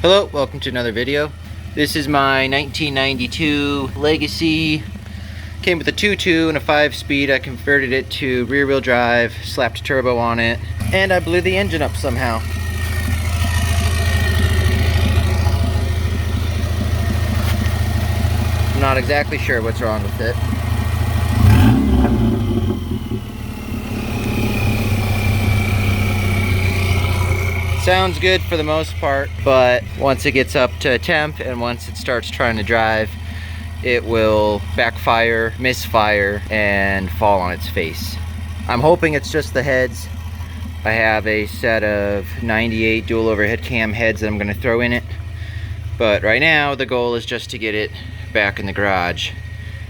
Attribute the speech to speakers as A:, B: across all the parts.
A: Hello, welcome to another video. This is my 1992 Legacy. Came with a 2.2 and a 5-speed. I converted it to rear-wheel drive, slapped a turbo on it, and I blew the engine up somehow. I'm not exactly sure what's wrong with it. Sounds good for the most part, but once it gets up to temp and once it starts trying to drive, it will backfire, misfire, and fall on its face. I'm hoping it's just the heads. I have a set of 98 dual overhead cam heads that I'm going to throw in it. But right now, the goal is just to get it back in the garage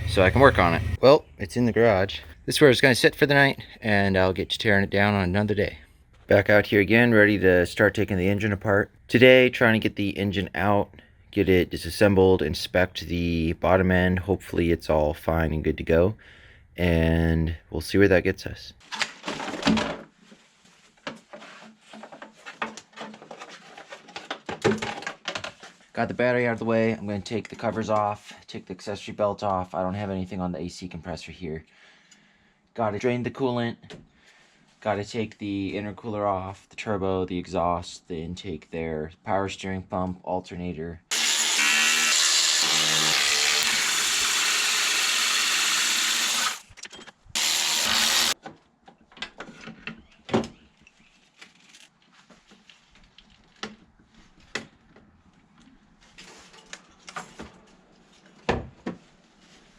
A: so I can work on it. Well, it's in the garage. This is where it's going to sit for the night, and I'll get to tearing it down on another day. Back out here again, ready to start taking the engine apart. Today, trying to get the engine out, get it disassembled, inspect the bottom end. Hopefully it's all fine and good to go. And we'll see where that gets us. Got the battery out of the way. I'm going to take the covers off, take the accessory belt off. I don't have anything on the AC compressor here. Got to drain the coolant. Got to take the intercooler off, the turbo, the exhaust, the intake there, power steering pump, alternator.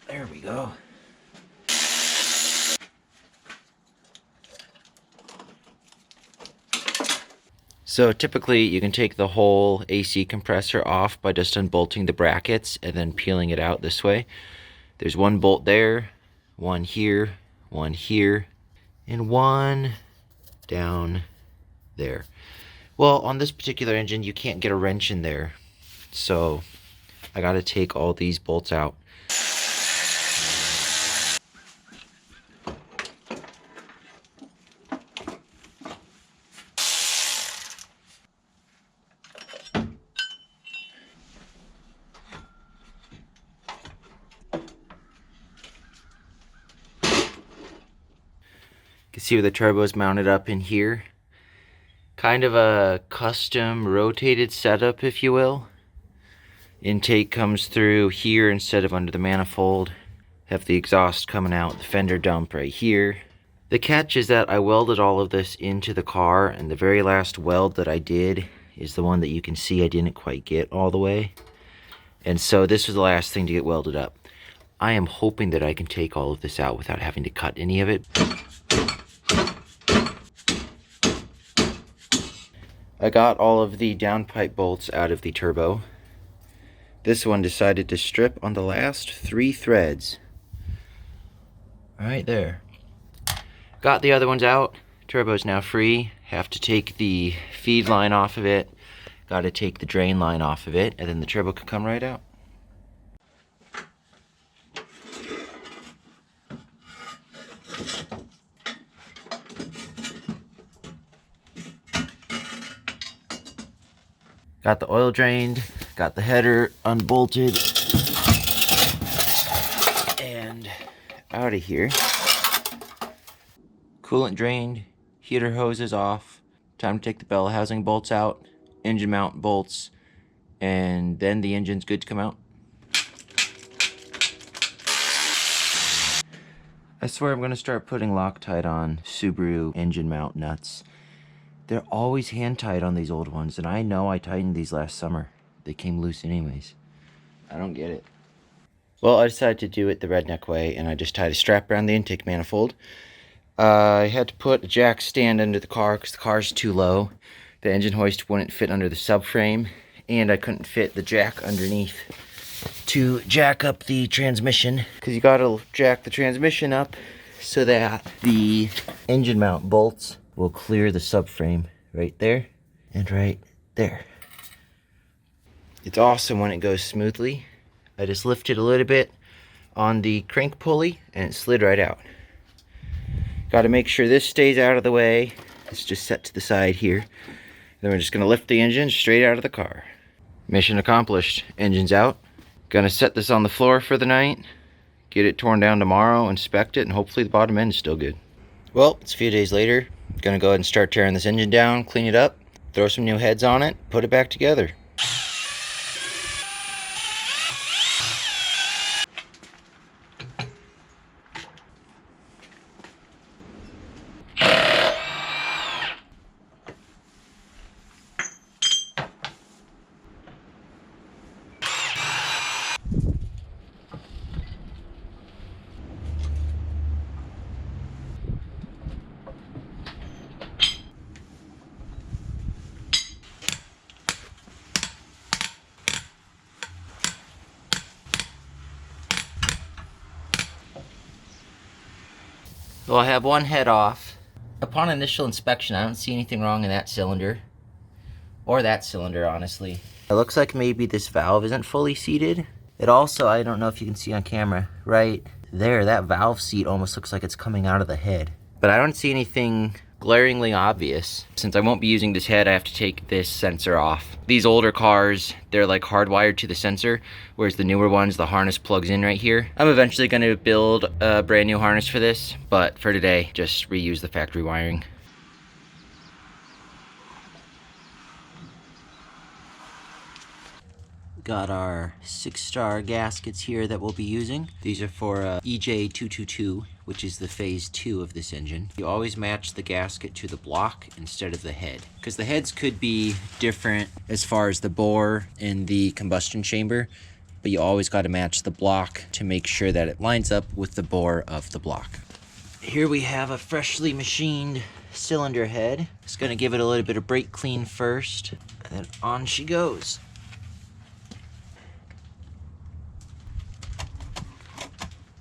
A: There we go. So typically you can take the whole AC compressor off by just unbolting the brackets and then peeling it out this way. There's one bolt there, one here, and one down there. Well, on this particular engine, you can't get a wrench in there. So I gotta take all these bolts out. You can see where the turbo is mounted up in here. Kind of a custom rotated setup, if you will. Intake comes through here instead of under the manifold. Have the exhaust coming out, the fender dump right here. The catch is that I welded all of this into the car, and the very last weld that I did is the one that you can see I didn't quite get all the way. And so this was the last thing to get welded up. I am hoping that I can take all of this out without having to cut any of it. I got all of the downpipe bolts out of the turbo. This one decided to strip on the last 3 threads. Right there. Got the other ones out. Turbo's now free. Have to take the feed line off of it. Got to take the drain line off of it, and then the turbo can come right out. Got the oil drained, got the header unbolted, and out of here. Coolant drained, heater hoses off. Time to take the bell housing bolts out, engine mount bolts, and then the engine's good to come out. I swear I'm going to start putting Loctite on Subaru engine mount nuts. They're always hand tied on these old ones, and I know I tightened these last summer. They came loose anyways. I don't get it. Well, I decided to do it the redneck way, and I just tied a strap around the intake manifold. I had to put a jack stand under the car because the car's too low. The engine hoist wouldn't fit under the subframe, and I couldn't fit the jack underneath to jack up the transmission, because you gotta jack the transmission up so that the engine mount bolts will clear the subframe right there and right there. It's awesome when it goes smoothly. I just lifted a little bit on the crank pulley and it slid right out. Got to make sure this stays out of the way. It's just set to the side here. Then we're just going to lift the engine straight out of the car. Mission accomplished. Engine's out. Gonna set this on the floor for the night, get it torn down tomorrow, inspect it, and hopefully the bottom end is still good. Well, it's a few days later. Gonna go ahead and start tearing this engine down, clean it up, throw some new heads on it, put it back together. Well, I have one head off. Upon initial inspection, I don't see anything wrong in that cylinder. Or that cylinder, honestly. It looks like maybe this valve isn't fully seated. It also, I don't know if you can see on camera, right there, that valve seat almost looks like it's coming out of the head. But I don't see anything glaringly obvious. Since I won't be using this head, I have to take this sensor off. These older cars, they're like hardwired to the sensor, whereas the newer ones, the harness plugs in right here. I'm eventually going to build a brand new harness for this, but for today, just reuse the factory wiring. Got our 6-star gaskets here that we'll be using. These are for EJ222, which is the phase 2 of this engine. You always match the gasket to the block instead of the head, because the heads could be different as far as the bore in the combustion chamber, but you always got to match the block to make sure that it lines up with the bore of the block. Here we have a freshly machined cylinder head. Just gonna give it a little bit of brake clean first, and then on she goes.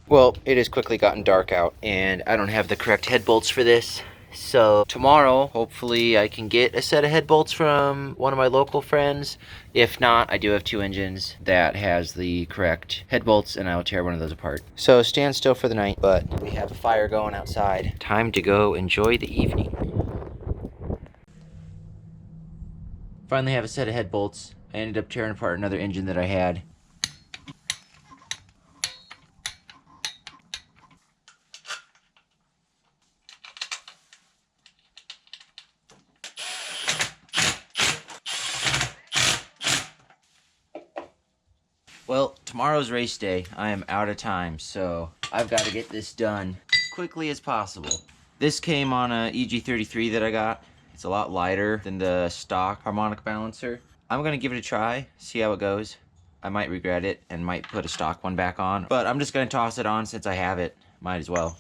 A: Well, it has quickly gotten dark out, and I don't have the correct head bolts for this. So tomorrow, hopefully I can get a set of head bolts from one of my local friends. If not, I do have 2 engines that has the correct head bolts, and I'll tear one of those apart. So stand still for the night, but we have a fire going outside. Time to go enjoy the evening. Finally have a set of head bolts. I ended up tearing apart another engine that I had. Well, tomorrow's race day. I am out of time, so I've got to get this done as quickly as possible. This came on a EG33 that I got. It's a lot lighter than the stock harmonic balancer. I'm going to give it a try, see how it goes. I might regret it and might put a stock one back on, but I'm just going to toss it on since I have it. Might as well.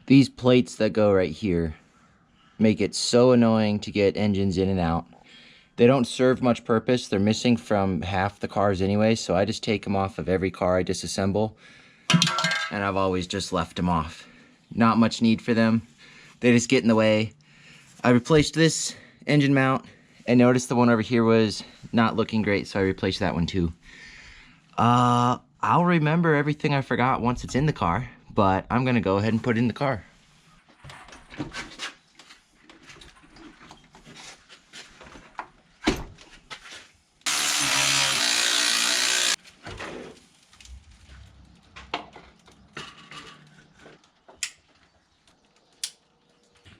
A: These plates that go right here make it so annoying to get engines in and out. They don't serve much purpose. They're missing from half the cars anyway, so I just take them off of every car I disassemble, and I've always just left them off. Not much need for them. They just get in the way. I replaced this engine mount, and noticed the one over here was not looking great, so I replaced that one too. I'll remember everything I forgot once it's in the car, but I'm gonna go ahead and put it in the car.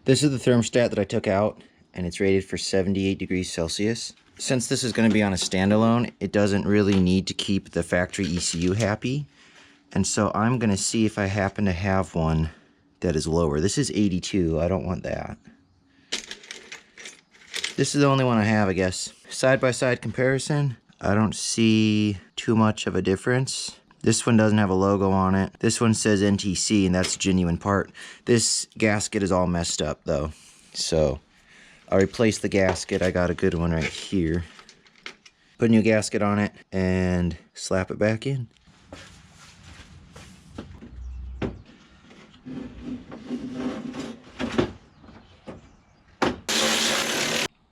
A: This is the thermostat that I took out, and it's rated for 78 degrees Celsius. Since this is going to be on a standalone, it doesn't really need to keep the factory ECU happy. And so I'm going to see if I happen to have one that is lower. This is 82. I don't want that. This is the only one I have, I guess. Side-by-side comparison, I don't see too much of a difference. This one doesn't have a logo on it. This one says NTC, and that's a genuine part. This gasket is all messed up, though. So I'll replace the gasket. I got a good one right here. Put a new gasket on it and slap it back in.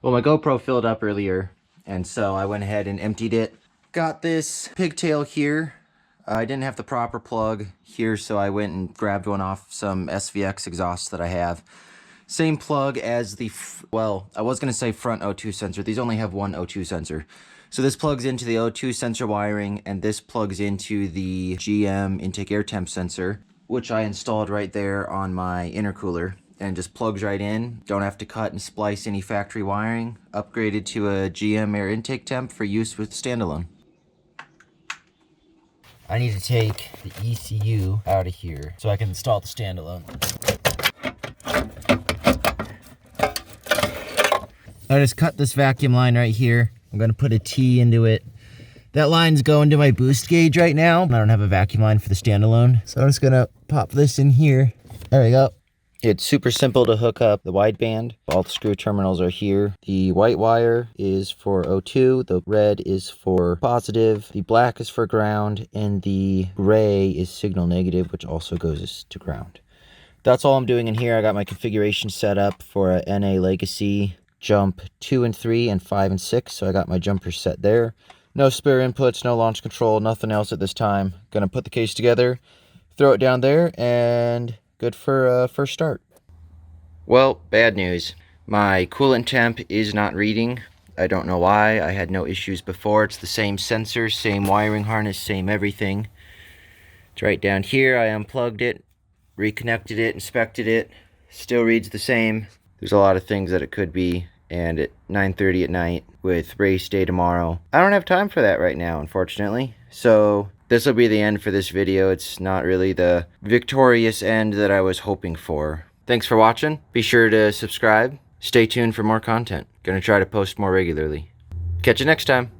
A: Well, my GoPro filled up earlier, and so I went ahead and emptied it. Got this pigtail here. I didn't have the proper plug here, so I went and grabbed one off some SVX exhausts that I have. Same plug as the, well, I was going to say front O2 sensor. These only have one O2 sensor. So this plugs into the O2 sensor wiring, and this plugs into the GM intake air temp sensor, which I installed right there on my intercooler, and just plugs right in. Don't have to cut and splice any factory wiring. Upgraded to a GM air intake temp for use with standalone. I need to take the ECU out of here so I can install the standalone. I just cut this vacuum line right here. I'm gonna put a T into it. That line's going to my boost gauge right now. I don't have a vacuum line for the standalone, so I'm just gonna pop this in here. There we go. It's super simple to hook up the wideband. All the screw terminals are here. The white wire is for O2, the red is for positive, the black is for ground, and the gray is signal negative, which also goes to ground. That's all I'm doing in here. I got my configuration set up for a NA Legacy jump 2 and 3 and 5 and 6, so I got my jumpers set there. No spare inputs, no launch control, nothing else at this time. Gonna put the case together, throw it down there, and good for a first start. Well, bad news. My coolant temp is not reading. I don't know why. I had no issues before. It's the same sensor, same wiring harness, same everything. It's right down here. I unplugged it, reconnected it, inspected it. Still reads the same. There's a lot of things that it could be, and at 9:30 at night with race day tomorrow, I don't have time for that right now, unfortunately. So this will be the end for this video. It's not really the victorious end that I was hoping for. Thanks for watching. Be sure to subscribe. Stay tuned for more content. Gonna try to post more regularly. Catch you next time.